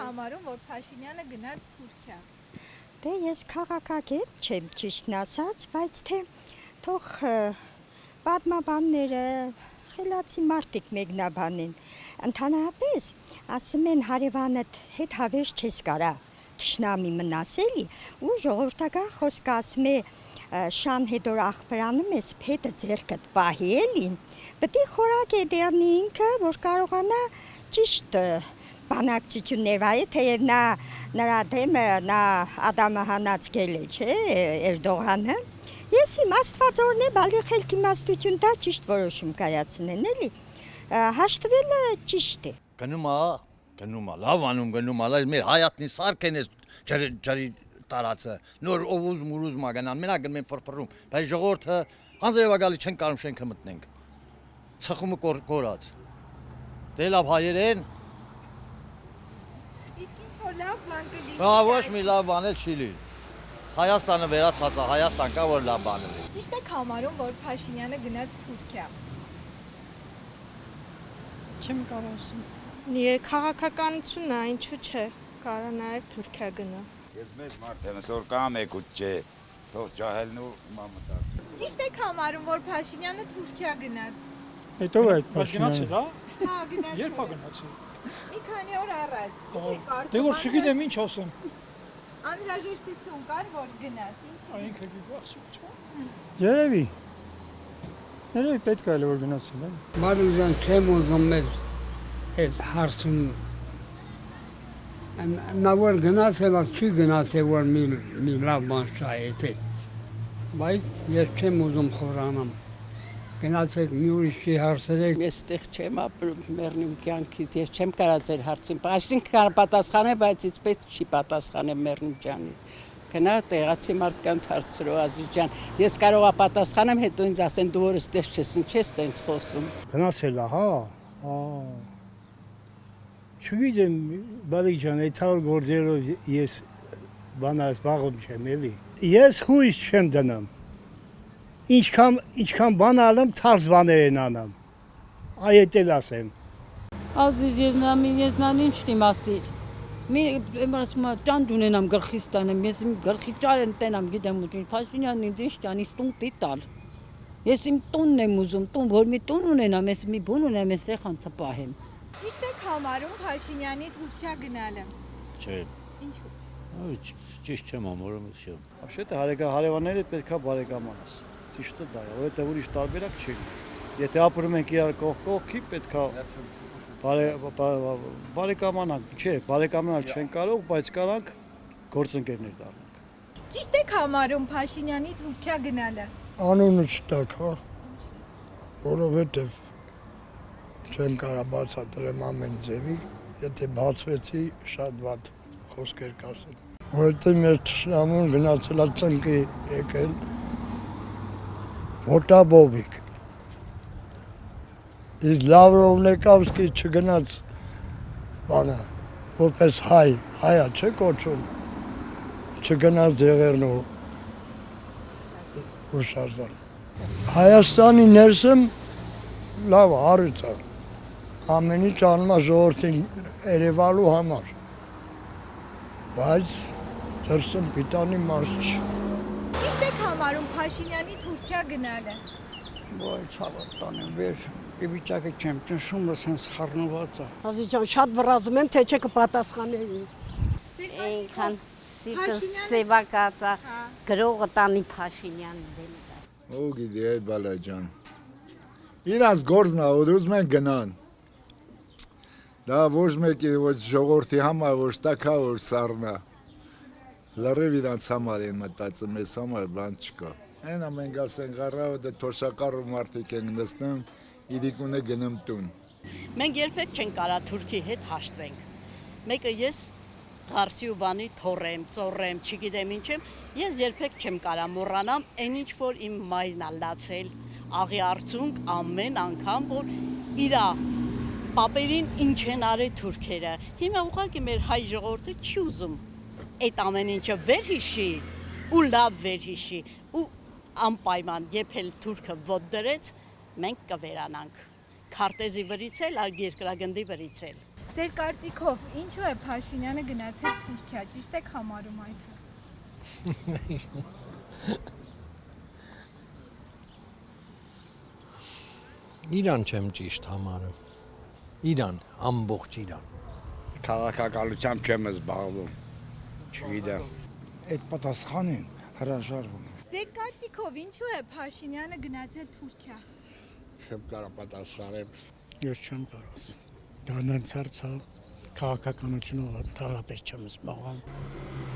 համարում, որ Փաշինյանը գնաց Թուրքիա։ Դե ես քաղաքագետ չեմ ճիշտն ասած, բայց թե թող պատմաբանները խելացի մարդիկ մեկնաբանեն։ Ընդհանրապես ասում են հարևանդ հետ հավերժ չես կարա թշնամի մնաս էլի ու ժողովրդական խոսքը ասում է շան հետոր աղբրանում ես փետը ձեռքդ պահի էլի պետք է խորակ է դեռնի ինքը որ կարողանա ճիշտ բանակցություններ վայել թեև նրա դեմը նա Ադամը հանածկել է չէ Էրդողանը ես իմ Աստված օրհնե բալի խելք իմաստություն դա ճիշտ որոշում կայացնեն էլի հաշտվելը ճիշտ է գնում է լավ անում գնում է մեր հայատնի սարքեն էս ջրի տարածը նոր օվուզ մուրուզ մագանան մենակ գնում են ֆրֆռում բայց ժողովուրդը անձրևակալի չեն կարող շենքը մտնենք ցխումը կորած դե լավ հայերեն Իսկ ինչ որ լավ բան կլինի։ Հա ոչ մի լավ բան էլ չի լինի Հայաստանը վերացած է Հայաստան կա որ լավ բան լինի Ճիշտ եք համարում, որ Փաշինյանը գնաց Թուրքիա։ Չեմ կարող ասում Քաղաքականությունն է, ինչու՞ չէ, կարա նաև Թուրքիա գնա։ Ես մեծ մարդ եմ, այսօր կամ եկուտ չէ, թող ջահելն ու մամտար։ Ճիշտ եք համարում, որ Փաշինյանը Թուրքիա գնաց։ Հետո այդ Գնացել, հա? Հա, գնաց։ Երբ է գնացել։ Մի քանի օր առաջ։ Ինչ է կարծում։ Դե որ չգիտեմ ինչ ասեմ։ Անհրաժեշտություն կար, որ գնաց, ինչ։ Ինքը գիտի, Երևի պետք է որ գնացել է Մարուզան չեմ ուզում մեզ այդ հարցում նա որ գնացել չի գնացել որ մի լավ բան շահեցե բայց ես չեմ ուզում խորանամ գնացեք մի ուրիշի հարցերեք ես ստեղ չեմ ապրում մեռնում կյանքից ես չեմ կարած այդ հարցին այսինքն պատասխանել բայց իցպես չի պատասխանել մեռնում ջանի գնա տեղացի մարդկանց հարցրու Ազիզ ջան ես կարողա պատասխանեմ հետո ինձ ասեն դու որ ստեղ չես ինչ ես տենց խոսում գնացել է հա չգիտեմ բարի ջան այդ թար գործերով ես բանա զբաղվում չեմ էլի ես հույս չեմ դնում ինչքան բան ալեմ թարս բաներ են անամ այդ էլ ասեմ Ազիզ ես նան ինչ դիմասի մի ասում ճանդ ունենամ գլխիս տանեմ ես իմ գլխի ճարեն տենամ գիտեմ ու Փաշինյանն ինձ ինչ տանի տուն տիտալ ես իմ տունն եմ ուզում տուն որ մի տուն ունենամ ես մի բուն ունենամ ես եղանցը պահեմ Ճիշտ եք համարում Փաշինյանի Թուրքիա գնալը։ Չէ Ինչու։ ճիշտ չեմ համարում всё Вообще-то հարևանները պետքա բարեկամանաս։ Ճիշտը դա է, որովհետեւ ուրիշ տարբերակ չի։ Եթե ապրում ենք իրար կողքի, պետքա բարեկամանանք, չէ, բարեկամանալ չեն կարող, բայց կարանք գործընկերներ դառնանք։ Ճիշտ եք համարում Փաշինյանի Թուրքիա գնալը։ անունը չտակ հա որովհետև չեմ կարա բացատրեմ ամեն ձևի եթե բացվեցի շատ վատ խոսքեր կասեմ որովհետև մեր թշնամուն գնացել է ծնկի եկել Վոտաբովիկ Իսկ Լավրովն եկավսկի չգնաց բանը որպես հայա չէ կոչում չգնաց Ձեղերն ու Հուշարձան Հայաստանի ներսում լավ հարույց է ամեն ինչ անում է ժողովրդին երևալու համար բայց դրսում պիտանի մարդ չի Ճիշտ եք համարում Փաշինյանի Թուրքիա գնալը։ Ոյ ցավոտ տանեմ վեր ի վիճակի չեմ ճնշումը sense խառնված է Ազիզ ջան շատ վրազում եմ թե չէ կպատասխանեի Այնքան սիտը սևակացա գրողը տանի Փաշինյանի դեմ Ու գիտի այ բալաջան Իրանց գործն է որ ուզում են գնան Դա ոչ մեկի ոչ ժողովրդի համար ոչ տակա որ սառնա Լրիվ իրանց համար են մտածում ես համար բան չկա Այն ամեն գասեն գարավը դե թոշակառու մարդիկ են նստում իրիկունը գնում տուն Մենք երբեք չենք կարա Թուրքի հետ հաշտվենք Մեկը ես Ղարսի ու բանի թորեմ, ծորեմ, չգիտեմ ինչ եմ Ես երբեք չեմ կարա մոռանամ այն ինչ որ իմ մայրն ա լացել Աղի արցունք ամեն անգամ որ իրա Պապերին ինչ են արել թուրքերը Հիմա ուղղակի մեր հայ ժողովուրդը չի ուզում Այդ ամեն ինչը վեր հիշի ու լավ վեր հիշի ու անպայման եփել թուրքը ոտ դրեց մենք կվերանանք քարտեզի վրից էլ երկրագնդի վրից էլ Ձեր կարծիքով ինչու է Փաշինյանը գնացել Թուրքիա, ճիշտ եք համարում այցը։ Իրան չեմ ճիշտ համարում։ Իրան, ամբողջ Իրան։ Քաղաքականությամբ չեմ զբաղվում։ Չգիտեմ։ Այդ պատասխանին հրաժարվում եմ։ Ձեր կարծիքով ինչու է Փաշինյանը գնացել Թուրքիա։ Չեմ կարող պատասխանել։ Ես չեմ կարող։ Դա նենց հարց է, քաղաքականությունով ընդհանրապես չեմ զբաղվում։